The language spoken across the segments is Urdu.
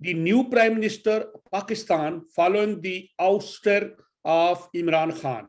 the new prime minister Pakistan following the ouster of Imran Khan।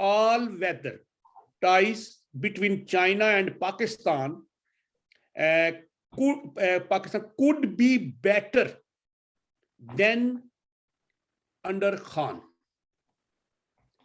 all weather ties between China and Pakistan could be better than under Khan।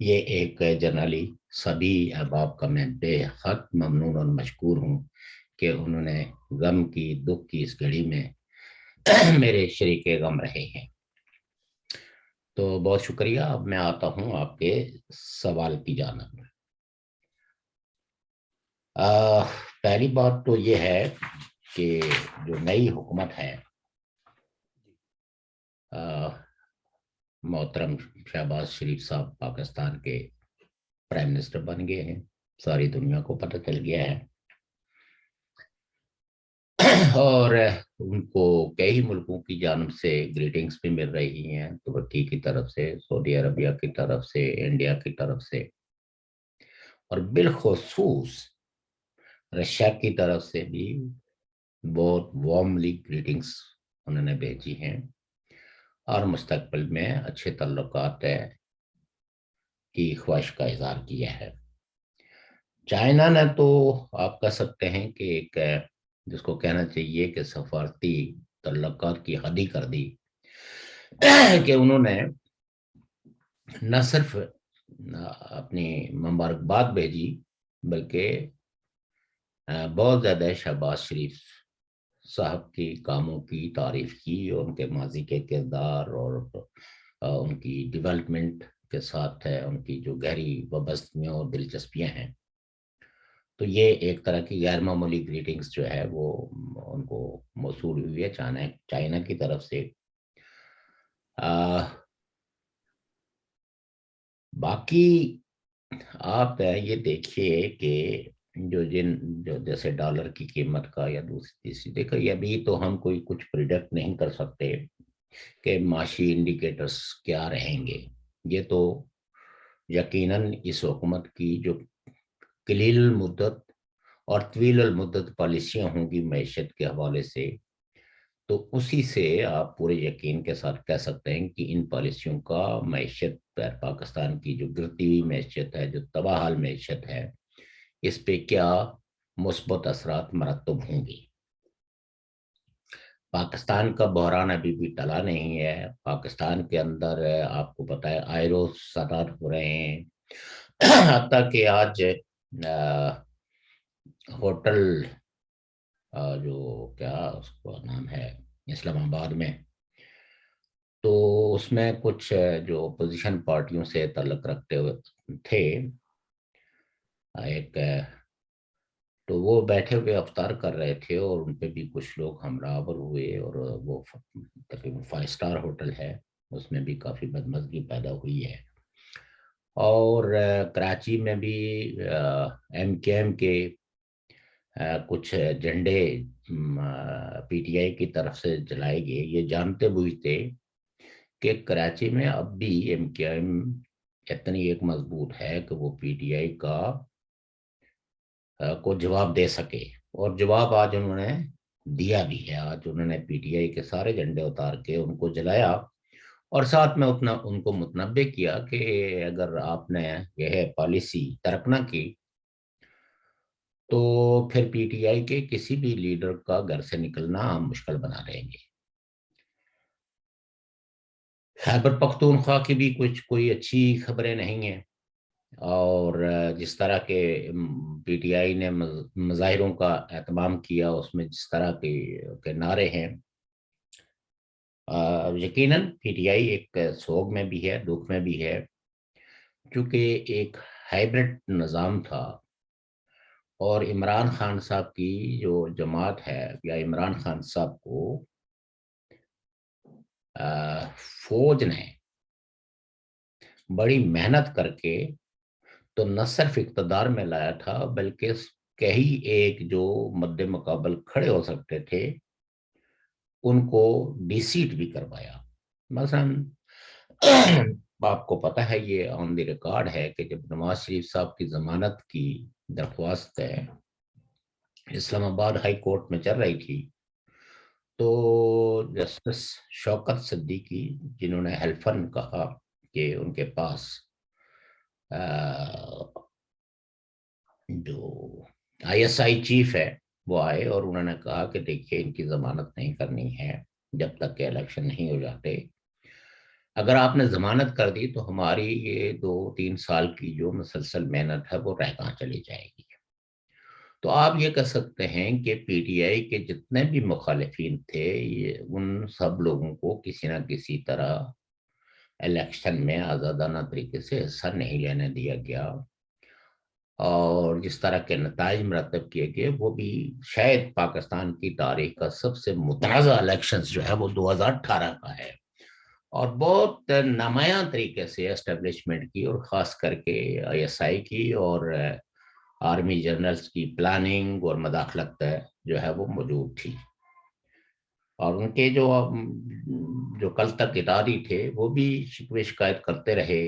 یہ ایک جنرلی سبھی احباب کا میں بے حد ممنون اور مشکور ہوں کہ انہوں نے غم کی دکھ کی اس گھڑی میں میرے شریک غم رہے ہیں. تو بہت شکریہ. اب میں آتا ہوں آپ کے سوال کی جانب. پہلی بات تو یہ ہے کہ جو نئی حکومت ہے، محترم شہباز شریف صاحب پاکستان کے پرائم منسٹر بن گئے ہیں، ساری دنیا کو پتہ چل گیا ہے، اور ان کو کئی ملکوں کی جانب سے گریٹنگز بھی مل رہی ہیں، ترکی کی طرف سے، سعودی عربیہ کی طرف سے، انڈیا کی طرف سے، اور بالخصوص رشیا کی طرف سے بھی بہت وارملی گریٹنگز انہوں نے بھیجی ہیں، اور مستقبل میں اچھے تعلقات کی خواہش کا اظہار کیا ہے. چائنا نے تو آپ کہہ سکتے ہیں کہ ایک جس کو کہنا چاہیے کہ سفارتی تعلقات کی حد ہی کر دی، کہ انہوں نے نہ صرف اپنی مبارکباد بھیجی بلکہ بہت زیادہ شہباز شریف صاحب کی کاموں کی تعریف کی، اور ان کے ماضی کے کردار اور ان کی ڈیولپمنٹ کے ساتھ ہے ان کی جو گہری وابستگیاں اور دلچسپیاں ہیں. تو یہ ایک طرح کی غیر معمولی گریٹنگز جو ہے وہ ان کو موصول ہوئی ہے چائنا کی طرف سے. باقی آپ یہ دیکھیے کہ جو جیسے ڈالر کی قیمت کا یا دوسری تیسری دیکھیں، ابھی تو ہم کوئی کچھ پریڈکٹ نہیں کر سکتے کہ معاشی انڈیکیٹرز کیا رہیں گے. یہ تو یقیناً اس حکومت کی جو قلیل المدت اور طویل المدت پالیسیاں ہوں گی معیشت کے حوالے سے، تو اسی سے آپ پورے یقین کے ساتھ کہہ سکتے ہیں کہ ان پالیسیوں کا معیشت پاکستان کی جو گرتی ہوئی معیشت ہے، جو تباہ حال معیشت ہے، اس پہ کیا مثبت اثرات مرتب ہوں گی. پاکستان کا بحران ابھی بھی ٹلا نہیں ہے. پاکستان کے اندر آپ کو پتہ ہے آئے روز فسادات ہو رہے ہیں، حتیٰ کہ آج ہوٹل جو کیا اس کا نام ہے اسلام آباد میں، تو اس میں کچھ جو اپوزیشن پارٹیوں سے تعلق رکھتے ہوئے تھے ایک، تو وہ بیٹھے ہوئے افطار کر رہے تھے، اور ان پہ بھی کچھ لوگ حملہ آور ہوئے، اور وہ تقریباً 5 اسٹار ہوٹل ہے، اس میں بھی کافی بدمزگی پیدا ہوئی ہے. اور کراچی میں بھی ایم کے ایم کے کچھ جھنڈے پی ٹی آئی کی طرف سے جلائے گئے، یہ جانتے بوجھتے کہ کراچی میں اب بھی ایم کے ایم اتنی ایک مضبوط ہے کہ وہ پی ٹی آئی کو جواب دے سکے. اور جواب آج انہوں نے دیا بھی ہے. آج انہوں نے پی ٹی آئی کے سارے جھنڈے اتار کے ان کو جلایا، اور ساتھ میں ان کو متنبع کیا کہ اگر آپ نے یہ پالیسی ترک نہ کی تو پھر پی ٹی آئی کے کسی بھی لیڈر کا گھر سے نکلنا مشکل بنا دیں گے. خیبر پختونخوا کی بھی کوئی اچھی خبریں نہیں ہیں، اور جس طرح کے پی ٹی آئی نے مظاہروں کا اہتمام کیا، اس میں جس طرح کے نعرے ہیں، یقیناً پی ٹی آئی ایک سوگ میں بھی ہے، دکھ میں بھی ہے، کیونکہ ایک ہائبرڈ نظام تھا، اور عمران خان صاحب کی جو جماعت ہے، یا عمران خان صاحب کو فوج نے بڑی محنت کر کے تو نہ صرف اقتدار میں لایا تھا، بلکہ کئی ایک جو مد مقابل کھڑے ہو سکتے تھے ان کو ڈی سیٹ بھی کروایا. مثلا آپ کو پتہ ہے، یہ آن دی ریکارڈ ہے کہ جب نواز شریف صاحب کی ضمانت کی درخواست اسلام آباد ہائی کورٹ میں چل رہی تھی، تو جسٹس شوکت صدیقی، جنہوں نے حلفاً کہا کہ ان کے پاس جو آئی ایس آئی چیف ہے وہ آئے، اور انہوں نے کہا کہ دیکھیے ان کی ضمانت نہیں کرنی ہے جب تک کہ الیکشن نہیں ہو جاتے. اگر آپ نے ضمانت کر دی تو ہماری یہ 2-3 سال کی جو مسلسل محنت ہے وہ رہ کہاں چلی جائے گی۔ تو آپ یہ کہہ سکتے ہیں کہ پی ٹی آئی کے جتنے بھی مخالفین تھے ان سب لوگوں کو کسی نہ کسی طرح الیکشن میں آزادانہ طریقے سے حصہ نہیں لینے دیا گیا، اور جس طرح کے نتائج مرتب کیے گئے وہ بھی شاید پاکستان کی تاریخ کا سب سے متنازع الیکشن جو ہے وہ 2018 کا ہے، اور بہت نمایاں طریقے سے اسٹیبلشمنٹ کی اور خاص کر کے آئی ایس آئی کی اور آرمی جنرلز کی پلاننگ اور مداخلت جو ہے وہ موجود تھی، اور ان کے جو کل تک ادارے تھے وہ بھی شکوے شکایت کرتے رہے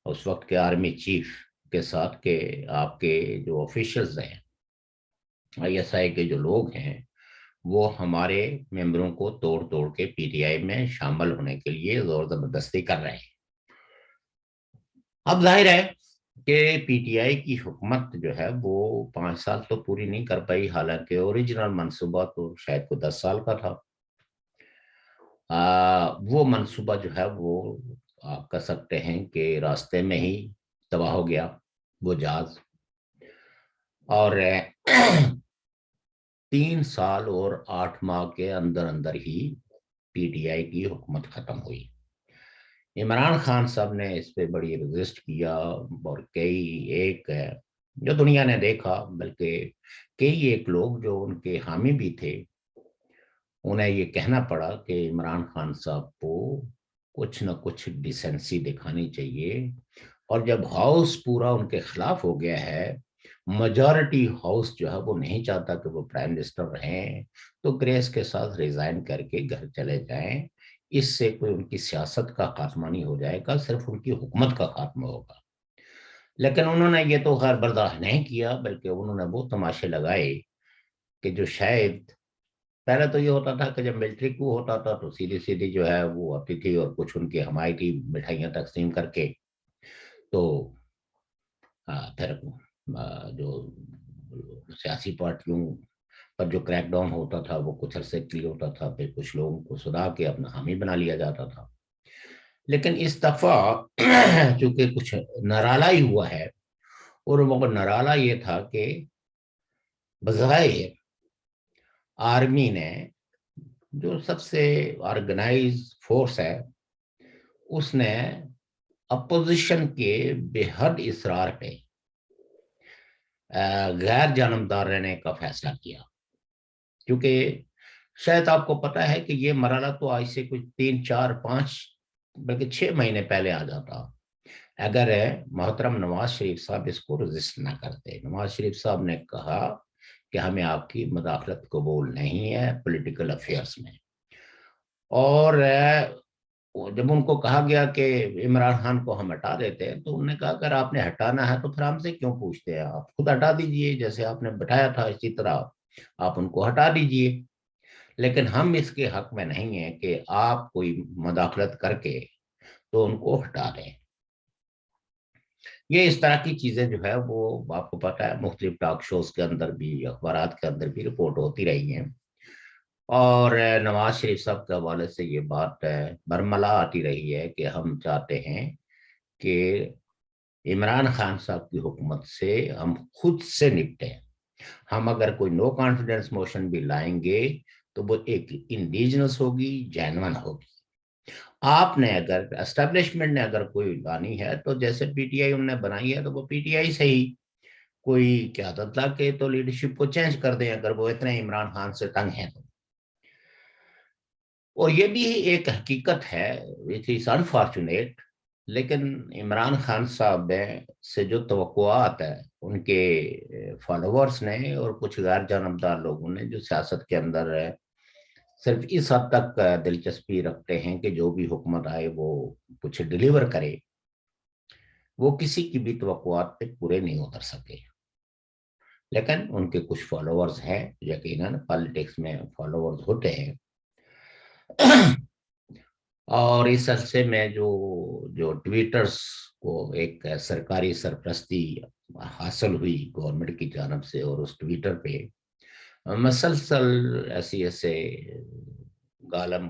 اس وقت کے آرمی چیف کے ساتھ کہ آپ کے جو آفیشلز ہیں، آئی ایس آئی کے جو لوگ ہیں، وہ ہمارے ممبروں کو توڑ توڑ کے پی ٹی آئی میں شامل ہونے کے لیے زور زبردستی کر رہے ہیں۔ اب ظاہر ہے کہ پی ٹی آئی کی حکومت جو ہے وہ 5 سال تو پوری نہیں کر پائی، حالانکہ اوریجنل منصوبہ تو شاید کو 10 سال کا تھا۔ وہ منصوبہ جو ہے وہ آپ کہہ سکتے ہیں کہ راستے میں ہی تباہ ہو گیا وہ جہاز، اور 3 سال اور 8 ماہ کے اندر اندر ہی پی ٹی آئی کی حکومت ختم ہوئی۔ عمران خان صاحب نے اس پہ بڑی رجسٹ کیا، اور کئی ایک جو دنیا نے دیکھا، بلکہ کئی ایک لوگ جو ان کے حامی بھی تھے، انہیں یہ کہنا پڑا کہ عمران خان صاحب کو کچھ نہ کچھ ڈیسنسی دکھانی چاہیے، اور جب ہاؤس پورا ان کے خلاف ہو گیا ہے، میجورٹی ہاؤس جو ہے وہ نہیں چاہتا کہ وہ پرائم منسٹر رہیں، تو گریس کے ساتھ ریزائن کر کے گھر چلے جائیں، اس سے کوئی ان کی سیاست کا خاتمہ نہیں ہو جائے گا، صرف ان کی حکومت کا خاتمہ ہوگا۔ لیکن انہوں نے یہ تو خیر برداشت نہیں کیا، بلکہ انہوں نے وہ تماشے لگائے کہ جو شاید پہلے تو یہ ہوتا تھا کہ جب ملٹری کو ہوتا تھا تو سیدھی سیدھی جو ہے وہ آتی تھی اور کچھ ان کی حمایتی مٹھائیاں تقسیم کر کے تو پھر جو سیاسی پارٹیوں پر جو کریک ڈاؤن ہوتا تھا وہ کچھ عرصے کے لیے ہوتا تھا، پھر کچھ لوگوں کو سدا کے اپنا حامی بنا لیا جاتا تھا۔ لیکن اس دفعہ چونکہ کچھ نرالا ہی ہوا ہے، اور وہ نرالا یہ تھا کہ بظاہر آرمی نے جو سب سے آرگنائز فورس ہے، اس نے اپوزیشن کے بے حد اصرار پہ غیر جانبدار رہنے کا فیصلہ کیا، کیونکہ شاید آپ کو پتا ہے کہ یہ مرحلہ تو آج سے کچھ 3-4-5 بلکہ 6 مہینے پہلے آ جاتا اگر محترم نواز شریف صاحب اس کو رجسٹ نہ کرتے۔ نواز شریف صاحب نے کہا کہ ہمیں آپ کی مداخلت قبول نہیں ہے پولیٹیکل افیئرس میں، اور جب ان کو کہا گیا کہ عمران خان کو ہم ہٹا دیتے ہیں تو انہوں نے کہا اگر آپ نے ہٹانا ہے تو پھر ہم سے کیوں پوچھتے ہیں، آپ خود ہٹا دیجئے، جیسے آپ نے بٹھایا تھا اسی طرح آپ ان کو ہٹا دیجئے، لیکن ہم اس کے حق میں نہیں ہیں کہ آپ کوئی مداخلت کر کے تو ان کو ہٹا دیں۔ یہ اس طرح کی چیزیں جو ہے وہ آپ کو پتا ہے مختلف ٹاک شوز کے اندر بھی، اخبارات کے اندر بھی رپورٹ ہوتی رہی ہیں، اور نواز شریف صاحب کے حوالے سے یہ بات برملا آتی رہی ہے کہ ہم چاہتے ہیں کہ عمران خان صاحب کی حکومت سے ہم خود سے نپٹیں، ہم اگر کوئی نو کانفیڈنس موشن بھی لائیں گے تو وہ ایک انڈیجنس ہوگی، جینون ہوگی۔ آپ نے اگر اسٹیبلشمنٹ نے اگر کوئی لانی ہے تو جیسے پی ٹی آئی انہوں نے بنائی ہے تو وہ پی ٹی آئی سے ہی کوئی قیادت لا کے تو لیڈرشپ کو چینج کر دیں اگر وہ اتنے عمران خان سے تنگ ہیں تو۔ اور یہ بھی ایک حقیقت ہے، وچ از انفارچونیٹ، لیکن عمران خان صاحب سے جو توقعات ہے ان کے فالوورز نے اور کچھ غیر جانبدار لوگوں نے جو سیاست کے اندر صرف اس حد تک دلچسپی رکھتے ہیں کہ جو بھی حکومت آئے وہ کچھ ڈیلیور کرے، وہ کسی کی بھی توقعات پہ پورے نہیں اتر سکے۔ لیکن ان کے کچھ فالوورز ہیں، یقیناً پالیٹکس میں فالوورز ہوتے ہیں، اور اس عرصے میں جو ٹویٹرز کو ایک سرکاری سرپرستی حاصل ہوئی گورنمنٹ کی جانب سے، اور اس ٹویٹر پہ مسلسل ایسے گالم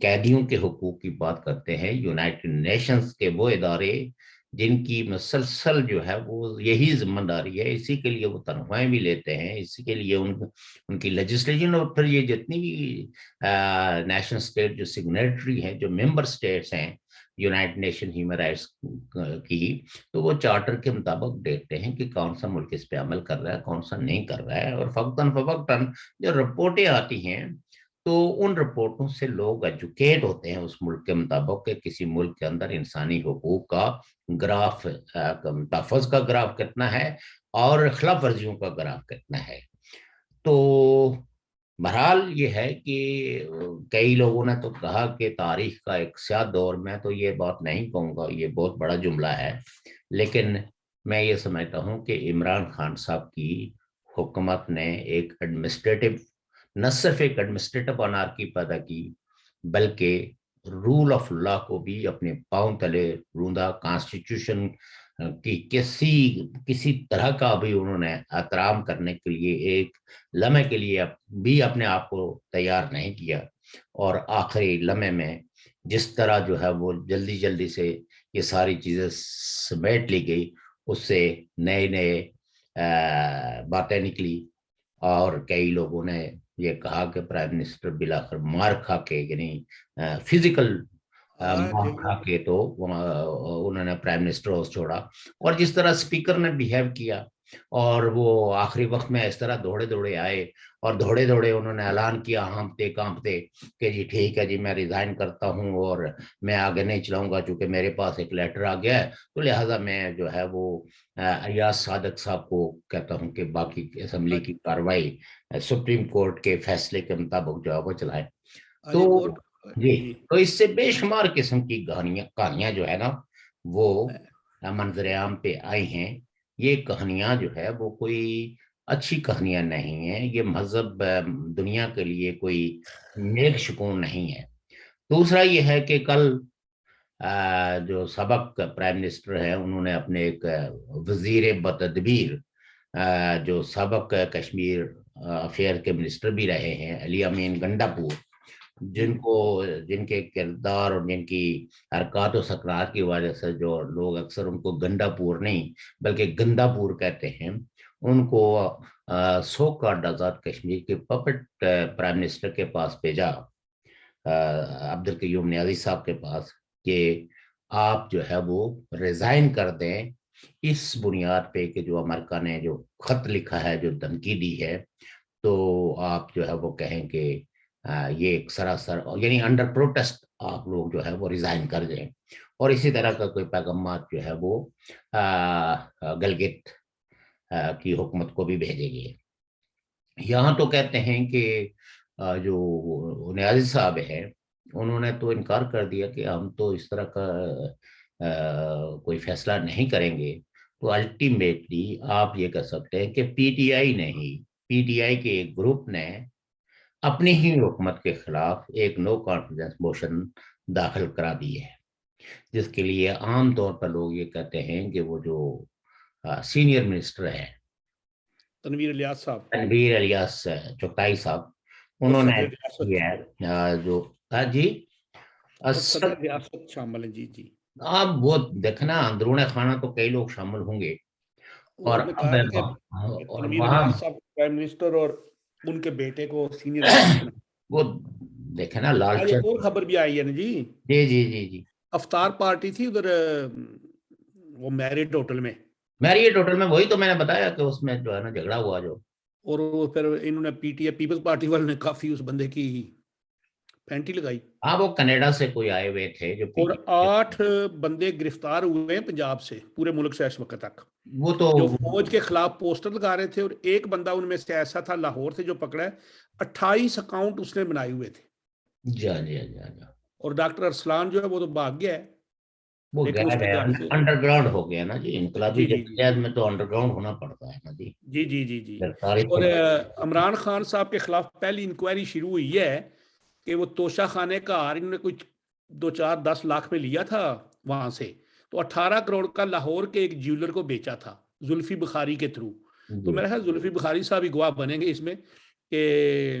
قیدیوں کے حقوق کی بات کرتے ہیں، یونائٹڈ نیشنز کے وہ ادارے جن کی مسلسل جو ہے وہ یہی ذمہ داری ہے، اسی کے لیے وہ تنخواہیں بھی لیتے ہیں، اسی کے لیے ان کی لیجسلیشن، اور پھر یہ جتنی بھی نیشنل اسٹیٹ جو سگنیٹری ہیں، جو ممبر اسٹیٹس ہیں یونائٹڈ نیشن ہیومن رائٹس کی، تو وہ چارٹر کے مطابق دیکھتے ہیں کہ کون سا ملک اس پہ عمل کر رہا ہے، کون سا نہیں کر رہا ہے، اور فوقتاً فوقتاً جو رپورٹیں آتی ہیں تو ان رپورٹوں سے لوگ ایجوکیٹ ہوتے ہیں اس ملک کے مطابق کہ کسی ملک کے اندر انسانی حقوق کا گراف، تحفظ کا گراف کتنا ہے اور خلاف ورزیوں کا گراف کتنا ہے۔ تو بہرحال یہ ہے کہ کئی لوگوں نے تو کہا کہ تاریخ کا ایک سیاہ دور، میں تو یہ بات نہیں کہوں گا، یہ بہت بڑا جملہ ہے، لیکن میں یہ سمجھتا ہوں کہ عمران خان صاحب کی حکومت نے ایک ایڈمنسٹریٹو، نہ صرف ایک ایڈمنسٹریٹو انارکی پیدا کی، بلکہ رول آف لا کو بھی اپنے پاؤں تلے روندا، کانسٹیٹیوشن کی کسی طرح کا بھی انہوں نے احترام کرنے کے لیے ایک لمحے کے لیے بھی اپنے آپ کو تیار نہیں کیا، اور آخری لمحے میں جس طرح جو ہے وہ جلدی جلدی سے یہ ساری چیزیں سمیٹ لی گئی، اس سے نئے نئے باتیں نکلی، اور کئی لوگوں نے یہ کہا کہ پرائم منسٹر بلاخر مار کھا کے، یعنی فزیکل مار کھا کے تو انہوں نے پرائم منسٹر ہاؤس چھوڑا، اور جس طرح اسپیکر نے بیہیو کیا، اور وہ آخری وقت میں اس طرح دوڑے دوڑے آئے اور دوڑے دوڑے انہوں نے اعلان کیا ہانپتے کانپتے کہ جی ٹھیک ہے جی میں ریزائن کرتا ہوں اور میں آگے نہیں چلاؤں گا، چونکہ میرے پاس ایک لیٹر آ گیا ہے، تو لہٰذا میں جو ہے وہ ایاز صادق صاحب کو کہتا ہوں کہ باقی اسمبلی کی کاروائی سپریم کورٹ کے فیصلے کے مطابق جو ہے وہ چلائے۔ تو جی، تو اس سے بے شمار قسم کی کہانیاں جو ہے نا وہ منظر عام پہ آئی ہیں۔ یہ کہانیاں جو ہے وہ کوئی اچھی کہانیاں نہیں ہیں، یہ مذہب دنیا کے لیے کوئی نیک شکون نہیں ہے۔ دوسرا یہ ہے کہ کل جو سابق پرائم منسٹر ہیں انہوں نے اپنے ایک وزیر بتدبیر جو سابق کشمیر افیئر کے منسٹر بھی رہے ہیں، علی امین گنڈاپور، جن کے کردار اور جن کی حرکات و سکنات کی وجہ سے جو لوگ اکثر ان کو گنڈا پور نہیں بلکہ گندا پور کہتے ہیں، ان کو سو کارڈ آزاد کشمیر کے پپٹ پرائم منسٹر کے پاس بھیجا، عبدالقیوم نیازی صاحب کے پاس، کہ آپ جو ہے وہ ریزائن کر دیں اس بنیاد پہ کہ جو امریکہ نے جو خط لکھا ہے، جو دھمکی دی ہے، تو آپ جو ہے وہ کہیں کہ یہ ایک سراسر، یعنی انڈر پروٹیسٹ آپ لوگ جو ہے وہ ریزائن کر دیں، اور اسی طرح کا کوئی پیغامات جو ہے وہ گلگت کی حکومت کو بھی بھیجے گئے۔ یہاں تو کہتے ہیں کہ جو نیازی صاحب ہے انہوں نے تو انکار کر دیا کہ ہم تو اس طرح کا کوئی فیصلہ نہیں کریں گے۔ تو الٹیمیٹلی آپ یہ کہہ سکتے ہیں کہ پی ٹی آئی نے ہی، پی ٹی آئی کے ایک گروپ نے اپنی ہی حکومت کے خلاف ایک نو کانفیڈنس موشن داخل کرا دی ہے، جس کے لیے عام طور پر لوگ یہ کہتے ہیں کہ وہ جو سینئر منسٹر ہے تنویر الیاس صاحب، تنویر الیاس چغتائی صاحب، انہوں نے جو جی صدر ریاست شامل ہیں، جی جی، اب وہ دیکھنا اندرون خانہ تو کئی لوگ شامل ہوں گے، اور اب اور تنویر وہاں الیاس صاحب پرائم منسٹر اور ان کے بیٹے کو سینئر منسٹر، وہ دیکھیں نا لال آج ایک اور خبر بھی آئی ہے نا جی، جی جی جی جی، افطار پارٹی تھی ادھر وہ میرٹ ہوٹل میں، میریٹ ہوٹل میں، وہی تو میں نے بتایا کہ اس میں جو ہے نا جھگڑا ہوا جو، اور وہ پھر انہوں نے P T I Peoples Party والوں نے کافی اس بندے کی پینٹی لگائی، ہاں وہ کینیڈا سے کوئی آئے ہوئے تھے جو اور 8 بندے گرفتار ہوئے ہیں پنجاب سے، پورے ملک سے اس وقت تک، وہ تو جو فوج کے خلاف پوسٹر لگا رہے تھے، اور ایک بندہ ان میں سے ایسا تھا لاہور سے جو پکڑا ہے، 28 اکاؤنٹ اس نے بنائے ہوئے تھے، جا جا جا جا، اور ڈاکٹر ارسلان جو ہے وہ تو بھاگ گیا ہے، وہ لیکن اس غائب کے ہے، گھر سے انڈر گراؤنڈ ہو گیا نا جی، انقلابی جی جی جی جدوجہد میں تو انڈر گراؤنڈ ہونا پڑتا ہے نا جی، جی جی جی جی، سرکاری اور عمران خان صاحب کے خلاف پہلی انکوائری شروع ہوئی ہے کہ وہ توشہ خانے کا انہوں نے کچھ 2-4-10 لاکھ میں لیا تھا وہاں سے، تو 18 کروڑ کا لاہور کے ایک جیولر کو بیچا تھا زلفی بخاری کے تھرو، تو جی میرا خیال زلفی بخاری صاحب ہی گواہ بنیں گے اس میں کہ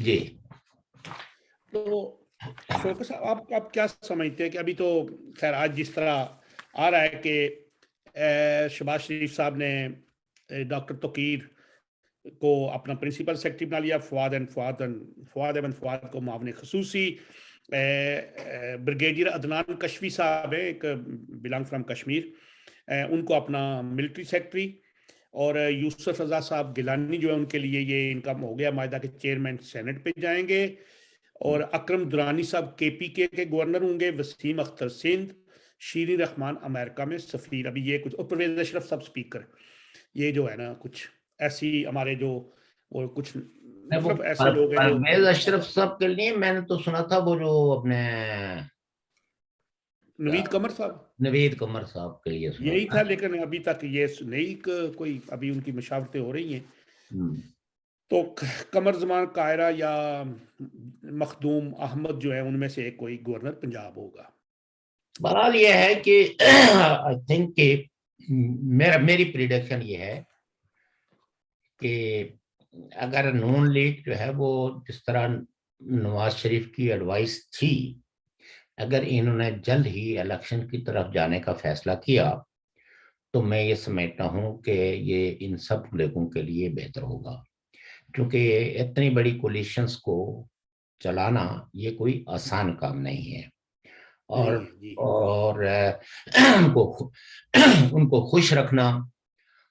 جی تو شوکت صاحب آپ کیا سمجھتے ہیں کہ ابھی تو خیر آج جس طرح آ رہا ہے کہ شہباز شریف صاحب نے ڈاکٹر توقیر کو اپنا پرنسپل سیکرٹری بنا لیا، فواد احمد فواد کو معاون خصوصی، بریگیڈیئر عدنان کشفی صاحب ہیں ایک بلانگ فرام کشمیر، ان کو اپنا ملٹری سیکرٹری، اور یوسف رضا صاحب گیلانی جو ہے ان کے لیے یہ ان کا ہو گیا معاہدہ کہ چیئرمین سینٹ پہ جائیں گے، اور اکرم درانی صاحب کے پی کے گورنر ہوں گے، وسیم اختر سندھ، شیرین رحمان امریکہ میں سفیر، ابھی یہ کچھ، اور پرویز اشرف سب سپیکر، یہ جو ہے نا کچھ ایسی ہمارے جو وہ کچھ وہ مطلب ایسے لوگ ہیں جو پرویز اشرف صاحب کے لیے میں نے تو سنا تھا وہ جو اپنے نوید قمر صاحب، نوید قمر صاحب کے لیے سنا یہی تھا۔ تھا، لیکن ابھی تک یہ نہیں کوئی ابھی ان کی مشاورتیں ہو رہی ہیں، تو قمر زمان قاہرہ یا مخدوم احمد جو ہے ان میں سے ایک کوئی گورنر پنجاب ہوگا۔ بہرحال یہ ہے کہ آئی تھنک کہ میری پریڈکشن یہ ہے کہ اگر نون لیگ جو ہے وہ جس طرح نواز شریف کی ایڈوائس تھی، اگر انہوں نے جلد ہی الیکشن کی طرف جانے کا فیصلہ کیا تو میں یہ سمجھتا ہوں کہ یہ ان سب لوگوں کے لیے بہتر ہوگا، کیونکہ اتنی بڑی کولیشنز کو چلانا یہ کوئی آسان کام نہیں ہے، اور نہیں ہے جی، اور ان کو خوش رکھنا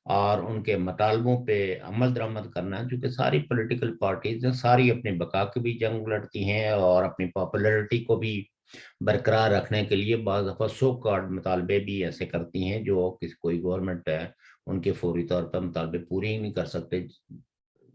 اور ان کے مطالبوں پہ عمل درآمد کرنا، چونکہ ساری پولیٹیکل پارٹیز ساری اپنی بقا کی بھی جنگ لڑتی ہیں اور اپنی پاپولرٹی کو بھی برقرار رکھنے کے لیے بعض دفعہ سو کارڈ مطالبے بھی ایسے کرتی ہیں جو کوئی گورنمنٹ ہے ان کے فوری طور پر مطالبے پورے ہی نہیں کر سکتے،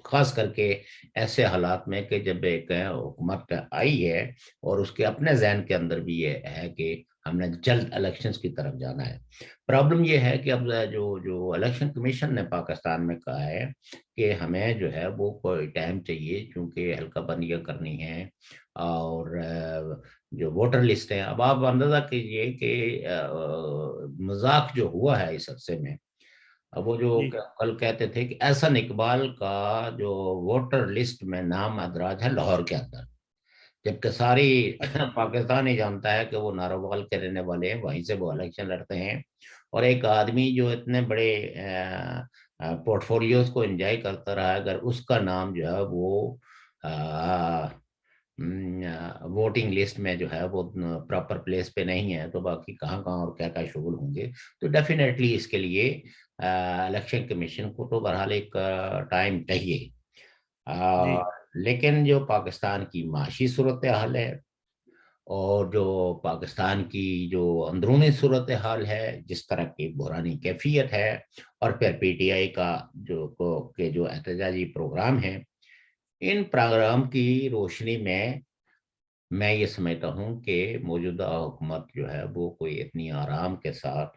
خاص کر کے ایسے حالات میں کہ جب ایک حکومت آئی ہے اور اس کے اپنے ذہن کے اندر بھی یہ ہے کہ ہم نے جلد الیکشنز کی طرف جانا ہے۔ پرابلم یہ ہے کہ اب جو الیکشن کمیشن نے پاکستان میں کہا ہے کہ ہمیں جو ہے وہ کوئی ٹائم چاہیے، کیونکہ حلقہ بندیاں کرنی ہیں اور جو ووٹر لسٹ ہیں، اب آپ اندازہ کیجئے کہ مذاق جو ہوا ہے اس عرصے میں، اب وہ جو جی کل کہتے تھے کہ احسن اقبال کا جو ووٹر لسٹ میں نام ادراج ہے لاہور کے اندر، جبکہ ساری اچھا، پاکستان ہی جانتا ہے کہ وہ ناروال کے رہنے والے ہیں، وہیں سے وہ الیکشن لڑتے ہیں، اور ایک آدمی جو اتنے بڑے پورٹ فولیوز کو انجوائے کرتا رہا، اگر اس کا نام جو ہے وہ ووٹنگ لسٹ میں جو ہے وہ پراپر پلیس پہ نہیں ہے، تو باقی کہاں کہاں اور کیا کیا شغل ہوں گے۔ تو ڈیفینیٹلی اس کے لیے الیکشن کمیشن کو تو بہرحال ایک ٹائم چاہیے، جی لیکن جو پاکستان کی معاشی صورتحال ہے اور جو پاکستان کی جو اندرونی صورتحال ہے، جس طرح کی بحرانی کیفیت ہے، اور پھر پی ٹی آئی کا جو احتجاجی پروگرام ہے، ان پروگرام کی روشنی میں یہ سمجھتا ہوں کہ موجودہ حکومت جو ہے وہ کوئی اتنی آرام کے ساتھ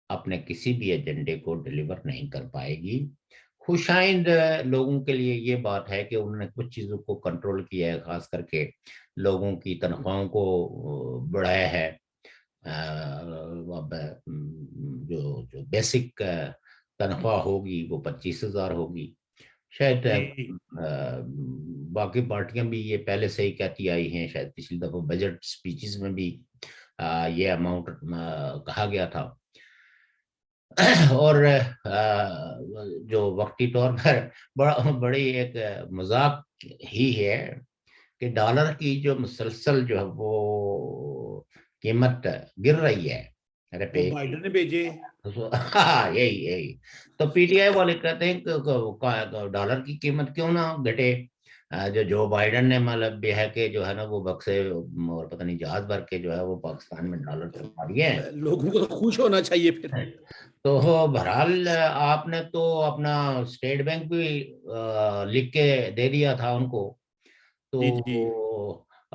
اپنے کسی بھی ایجنڈے کو ڈیلیور نہیں کر پائے گی۔ خوشائند لوگوں کے لیے یہ بات ہے کہ انہوں نے کچھ چیزوں کو کنٹرول کیا ہے، خاص کر کے لوگوں کی تنخواہوں کو بڑھایا ہے، اب جو بیسک تنخواہ ہوگی وہ 25,000 ہوگی، شاید جی باقی پارٹیاں بھی یہ پہلے سے ہی کہتی آئی ہیں، شاید پچھلی دفعہ بجٹ سپیچز میں بھی یہ اماؤنٹ کہا گیا تھا، اور جو وقتی طور پر بڑی ایک مذاق ہی ہے کہ ڈالر کی جو مسلسل جو ہے وہ قیمت گر رہی ہے، وہ روپے کی، بائیڈن نے بھیجے، ہاں یہی تو پی ٹی آئی والے کہتے ہیں کہ ڈالر کی قیمت کیوں نہ گھٹے، جو بائیڈن نے مطلب یہ ہے کہ جو ہے نا وہ بکسے اور پتہ نہیں جہاز بھر کے جو ہے وہ پاکستان میں ڈالر چلوا دیے ہیں۔ لوگوں کو تو خوش ہونا چاہیے پھر۔ تو بہرحال آپ نے تو اپنا اسٹیٹ بینک بھی لکھ کے دے دیا تھا ان کو، تو جی جی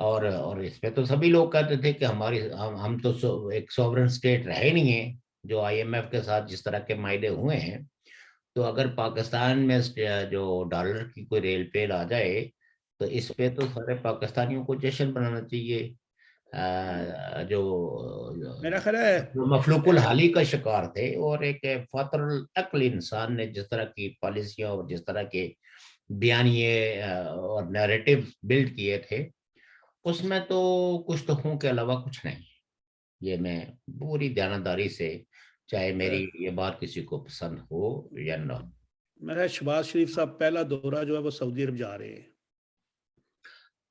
اور اس پہ تو سبھی لوگ کہتے تھے کہ ہم تو ایک سوورن اسٹیٹ رہے نہیں ہیں، جو آئی ایم ایف کے ساتھ جس طرح کے معاہدے ہوئے ہیں، تو اگر پاکستان میں جو ڈالر کی کوئی ریل پیل آ جائے تو اس پہ تو سارے پاکستانیوں کو جشن بنانا چاہیے، جو میرا خیال ہے مفلوق الحالی کا شکار تھے، اور ایک فاطر العقل انسان نے جس طرح کی پالیسیاں اور جس طرح کے بیانیے اور نیریٹو بلڈ کیے تھے، اس میں تو کچھ تو ہوں کے علاوہ کچھ نہیں. یہ میں پوری دیانتداری سے، چاہے میری یہ بات کسی کو پسند ہو یا نہ. میرا شہباز شریف صاحب پہلا دورہ جو ہے وہ سعودی عرب جا رہے ہیں.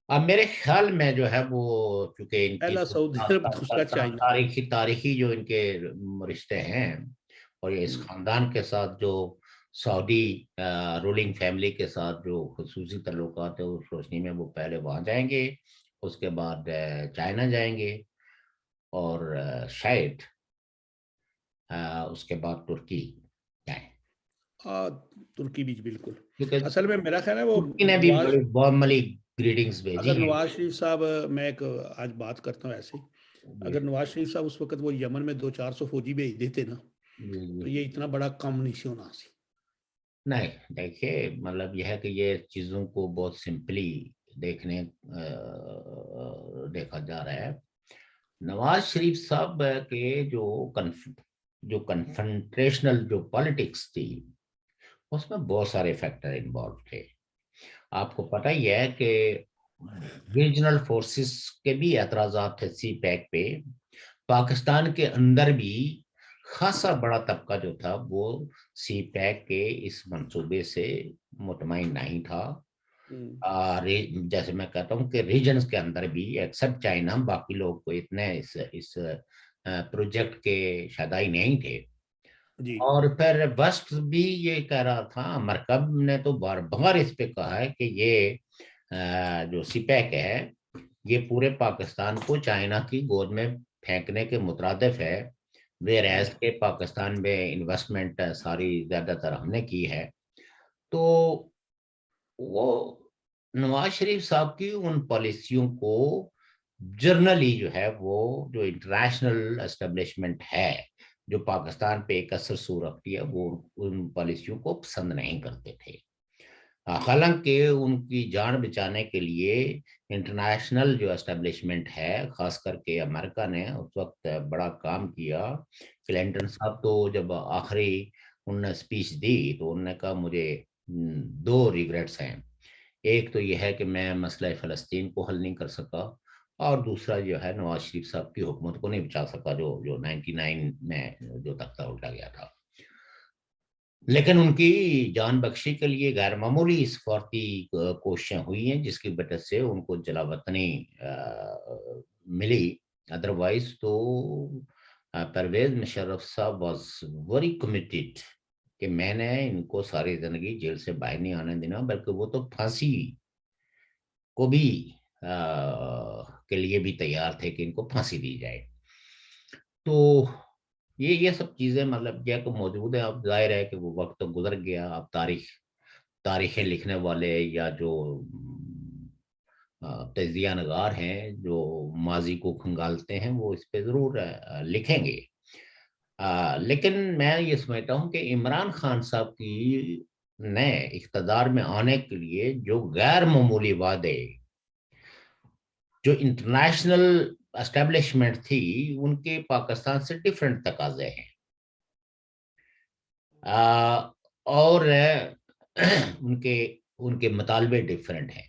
اب میرے خیال میں جو ہے وہ، چونکہ ان کی پہلا سعودی عرب، دوسرا چائنا. تاریخی جو ان کے رشتے ہیں، اور یہ اس خاندان کے ساتھ جو سعودی رولنگ فیملی کے ساتھ جو خصوصی تعلقات ہے، اس روشنی میں وہ پہلے وہاں جائیں گے، اس کے بعد چائنا جائیں گے، اور شاید اس کے بعد ترکی جائیں. ہاں، ترکی بھی بالکل. کیونکہ اصل میں میرا خیال ہے وہ ترکی نے بھی نواز، بڑی وارملی گریٹنگز اگر بھیجی ہیں. نواز شریف صاحب، میں ایک آج بات کرتا ہوں ایسے ہی، جی اگر نواز شریف صاحب اس وقت وہ یمن میں 200-400 فوجی بھیج دیتے نا، جی تو جی. یہ اتنا بڑا کام نہیں سی ہونا سی. نہیں دیکھیے، مطلب یہ ہے کہ یہ چیزوں کو بہت سمپلی دیکھا جا رہا ہے. نواز شریف صاحب کے جو کنفرنٹریشنل جو پالیٹکس تھی، اس میں بہت سارے فیکٹر انوالو تھے. آپ کو پتہ ہی ہے کہ ریجنل فورسز کے بھی اعتراضات تھے سی پیک پہ. پاکستان کے اندر بھی خاصا بڑا طبقہ جو تھا وہ سی پیک کے اس منصوبے سے مطمئن نہیں تھا. جیسے میں کہتا ہوں کہ ریجنز کے اندر بھی ایکسپٹ چائنا، باقی لوگ کو اتنے اس پروجیکٹ کے شدائی نہیں تھے. جی اور پھر وسٹ بھی یہ کہہ رہا تھا، مرکب نے تو بار بار اس پہ کہا ہے کہ یہ جو سی پیک ہے یہ پورے پاکستان کو چائنا کی گود میں پھینکنے کے مترادف ہے. ویئر کے پاکستان میں انویسٹمنٹ ساری زیادہ تر ہم نے کی ہے. تو وہ نواز شریف صاحب کی ان پالیسیوں کو جرنلی جو ہے وہ جو انٹرنیشنل اسٹیبلشمنٹ ہے جو پاکستان پہ ایک اثر سو رکھتی ہے، وہ ان پالیسیوں کو پسند نہیں کرتے تھے. حالانکہ ان کی جان بچانے کے لیے انٹرنیشنل جو اسٹیبلشمنٹ ہے، خاص کر کے امریکہ نے اس وقت بڑا کام کیا. کلنٹن صاحب تو جب آخری انہوں نے اسپیچ دی تو انہوں نے کہا مجھے 2 ریگریٹس ہیں. ایک تو یہ ہے کہ میں مسئلہ فلسطین کو حل نہیں کر سکا، اور دوسرا جو ہے نواز شریف صاحب کی حکومت کو نہیں بچا سکا جو 99 میں جو تختہ الٹا گیا تھا. لیکن ان کی جان بخشی کے لیے غیر معمولی سفارتی کوششیں ہوئی ہیں، جس کی وجہ سے ان کو جلا وطنی ملی. ادروائز تو پرویز مشرف صاحب واز ویری کمیٹڈ کہ میں نے ان کو ساری زندگی جیل سے باہر نہیں آنے دینا، بلکہ وہ تو پھانسی کو بھی کے لیے بھی تیار تھے کہ ان کو پھانسی دی جائے. تو یہ سب چیزیں مطلب یہ کہ موجود ہیں. اب ظاہر ہے کہ وہ وقت تو گزر گیا. اب تاریخیں لکھنے والے یا جو تجزیہ نگار ہیں جو ماضی کو کھنگالتے ہیں، وہ اس پہ ضرور لکھیں گے. لیکن میں یہ سمجھتا ہوں کہ عمران خان صاحب کی نئے اقتدار میں آنے کے لیے جو غیر معمولی وعدے، جو انٹرنیشنل اسٹیبلشمنٹ تھی، ان کے پاکستان سے ڈیفرنٹ تقاضے ہیں، اور ان کے مطالبے ڈیفرنٹ ہیں.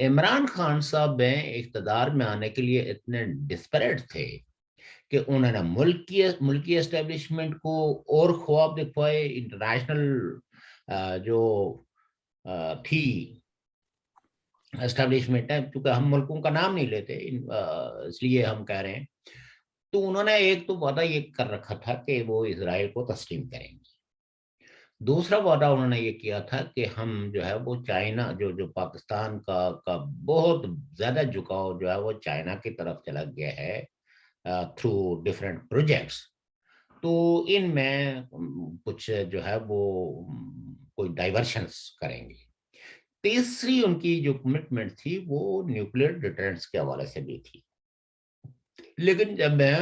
عمران خان صاحب اقتدار میں آنے کے لیے اتنے ڈسپریٹ تھے کہ انہوں نے ملکی اسٹیبلشمنٹ کو اور خواب دکھوائے. انٹرنیشنل جو تھی اسٹیبلشمنٹ ہے، کیونکہ ہم ملکوں کا نام نہیں لیتے اس لیے ہم کہہ رہے ہیں، تو انہوں نے ایک تو وعدہ یہ کر رکھا تھا کہ وہ اسرائیل کو تسلیم کریں گے. دوسرا وعدہ انہوں نے یہ کیا تھا کہ ہم جو ہے وہ چائنا جو پاکستان کا بہت زیادہ جھکاؤ جو ہے وہ چائنا کی طرف چلا گیا ہے تھرو ڈفرینٹ پروجیکٹس، تو ان میں کچھ جو ہے وہ کوئی ڈائیورشنس کریں گے. تیسری ان کی جو کمٹمنٹ تھی وہ نیوکلیئر ڈیٹرنس کے حوالے سے بھی تھی. لیکن جب میں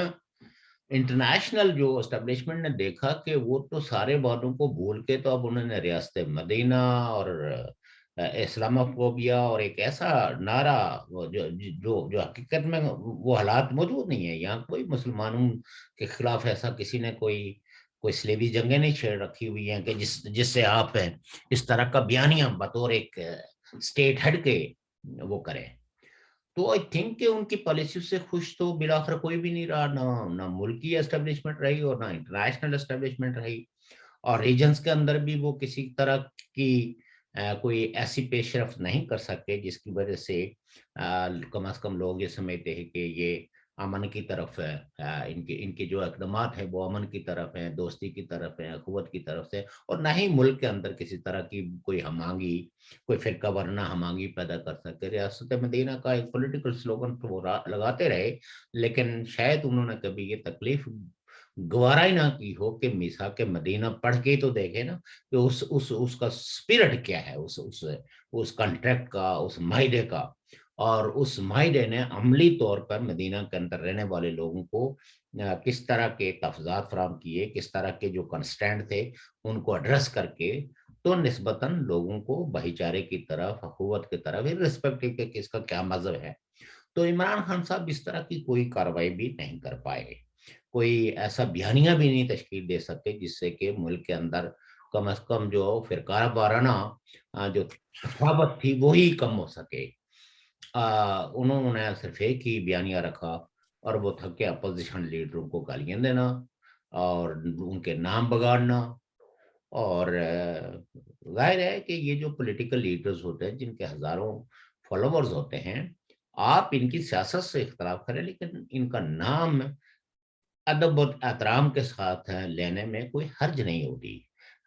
انٹرنیشنل جو اسٹیبلشمنٹ نے دیکھا کہ وہ تو سارے وعدوں کو بھول کے تو اب انہوں نے ریاست مدینہ اور اسلامو فوبیا اور ایک ایسا نعرہ جو حقیقت میں وہ حالات موجود نہیں ہے. یہاں کوئی مسلمانوں کے خلاف ایسا کسی نے کوئی کوئی اسلیبی جنگیں نہیں چھیڑ رکھی ہوئی ہیں کہ جس سے آپ اس طرح کا بیانیہ بطور ایک اسٹیٹ ہیڈ کے وہ کریں. تو آئی تھنک کہ ان کی پالیسی سے خوش تو بالآخر کوئی بھی نہیں رہا, نہ ملکی اسٹیبلشمنٹ رہی اور نہ انٹرنیشنل اسٹیبلشمنٹ رہی, اور ریجنز کے اندر بھی وہ کسی طرح کی کوئی ایسی پیش رفت نہیں کر سکے جس کی وجہ سے کم از کم لوگ یہ سمجھتے ہیں کہ یہ امن کی طرف ہے, ان کے جو اقدامات ہیں وہ امن کی طرف ہیں, دوستی کی طرف ہیں, اخوت کی طرف سے, اور نہ ہی ملک کے اندر کسی طرح کی کوئی ہمانگی, کوئی فرقہ ورنہ ہمانگی پیدا کر سکے. ریاست مدینہ کا ایک پولیٹیکل سلوگن تو وہ لگاتے رہے, لیکن شاید انہوں نے کبھی یہ تکلیف گوارا ہی نہ کی ہو کہ میثاق مدینہ پڑھ کے تو دیکھے نا کہ اس کا اسپرٹ کیا ہے, اس کانٹریکٹ کا, اس معاہدے کا, اور اس معاہدے نے عملی طور پر مدینہ کے اندر رہنے والے لوگوں کو کس طرح کے تحفظات فراہم کیے, کس طرح کے جو کنسٹینٹ تھے ان کو ایڈریس کر کے تو نسبتاً لوگوں کو بھائی چارے کی طرف, اخوت کی طرف, irrespective کہ اس کا کیا مذہب ہے. تو عمران خان صاحب اس طرح کی کوئی کارروائی بھی نہیں کر پائے, کوئی ایسا بیانیہ بھی نہیں تشکیل دے سکتے جس سے کہ ملک کے اندر کم از کم جو فرقہ وارانہ جو تفاوت تھی وہی کم ہو سکے. انہوں نے صرف ایک ہی بیانیہ رکھا اور وہ تھا کہ اپوزیشن لیڈروں کو گالیاں دینا اور ان کے نام بگاڑنا. اور ظاہر ہے کہ یہ جو پولیٹیکل لیڈرز ہوتے ہیں جن کے ہزاروں فالوورز ہوتے ہیں, آپ ان کی سیاست سے اختلاف کریں لیکن ان کا نام ادب و احترام کے ساتھ لینے میں کوئی حرج نہیں ہوتی.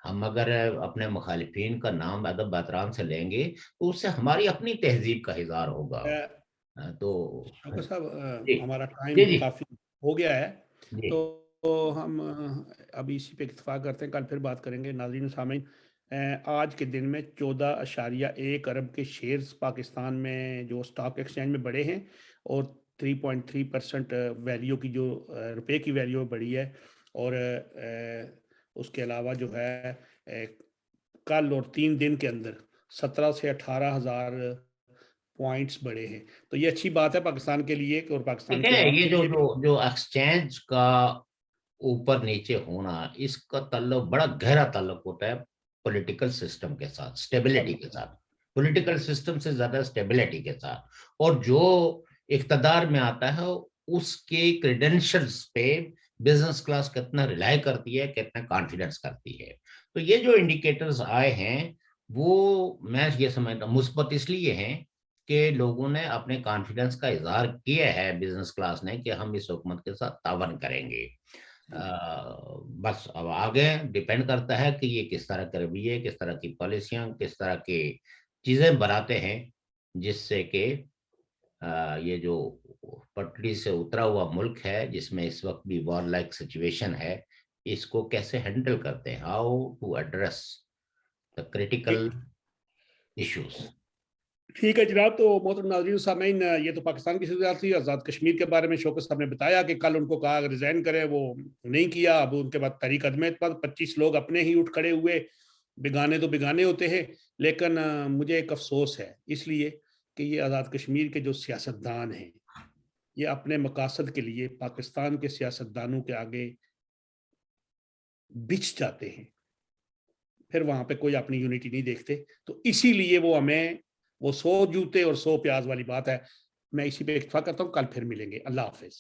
ہم اگر اپنے مخالفین کا نام ادب و احترام سے لیں گے تو اس سے ہماری اپنی تہذیب کا اظہار ہوگا. تو شوکت صاحب جی ہمارا جی ٹائم جی کافی ہو گیا ہے, جی تو ہم ابھی اسی پہ اتفاق کرتے ہیں, کل پھر بات کریں گے. ناظرین و سامعین, آج کے دن میں 14.1 ارب کے شیئرز پاکستان میں جو سٹاک ایکسچینج میں بڑھے ہیں, اور 3.3% ویلیو کی جو روپے کی ویلیو بڑھی ہے, اور اس کے علاوہ جو ہے کل اور 3 دن کے اندر 17 سے 18 ہزار پوائنٹس بڑھے ہیں. تو یہ اچھی بات ہے پاکستان کے لیے اور پاکستان کے دیکھیں, عوام یہ کے لیے بھی. جو ایکسچینج کا اوپر نیچے ہونا, اس کا تعلق بڑا گہرا تعلق ہوتا ہے پولیٹیکل سسٹم کے ساتھ, اسٹیبلٹی کے ساتھ, پولیٹیکل سسٹم سے زیادہ اسٹیبلٹی کے ساتھ, اور جو اقتدار میں آتا ہے اس کے کریڈینشلز پہ بزنس کلاس کتنا ریلائی کرتی ہے, کتنا کانفیڈنس کرتی ہے. تو یہ جو انڈیکیٹرز آئے ہیں وہ میں یہ سمجھتا ہوں مثبت اس لیے ہیں کہ لوگوں نے اپنے کانفیڈنس کا اظہار کیا ہے بزنس کلاس نے کہ ہم اس حکومت کے ساتھ تعاون کریں گے. بس اب آگے ڈیپینڈ کرتا ہے کہ یہ کس طرح کے رویے, کس طرح کی پالیسیاں, کس طرح کی چیزیں بناتے ہیں جس سے کہ یہ جو پٹری سے اترا ہوا ملک ہے جس میں اس وقت بھی وار لائک سچویشن ہے, اس کو کیسے ہینڈل کرتے ہیں, how to address the critical issues. ٹھیک ہے جناب. تو محترم ناظرین و سامعین, یہ تو پاکستان کی صورت تھی. آزاد کشمیر کے بارے میں شوکت صاحب نے بتایا کہ کل ان کو کہا ریزائن کریں, وہ نہیں کیا. اب ان کے بعد تحریک عدم اعتماد 25 لوگ اپنے ہی اٹھ کھڑے ہوئے. بیگانے تو بیگانے ہوتے ہیں, لیکن مجھے ایک افسوس ہے اس لیے کہ یہ آزاد کشمیر کے جو سیاستدان ہیں یہ اپنے مقاصد کے لیے پاکستان کے سیاستدانوں کے آگے بچھ جاتے ہیں, پھر وہاں پہ کوئی اپنی یونٹی نہیں دیکھتے. تو اسی لیے وہ ہمیں وہ 100 جوتے اور 100 پیاز والی بات ہے. میں اسی پہ اتفاق کرتا ہوں. کل پھر ملیں گے. اللہ حافظ.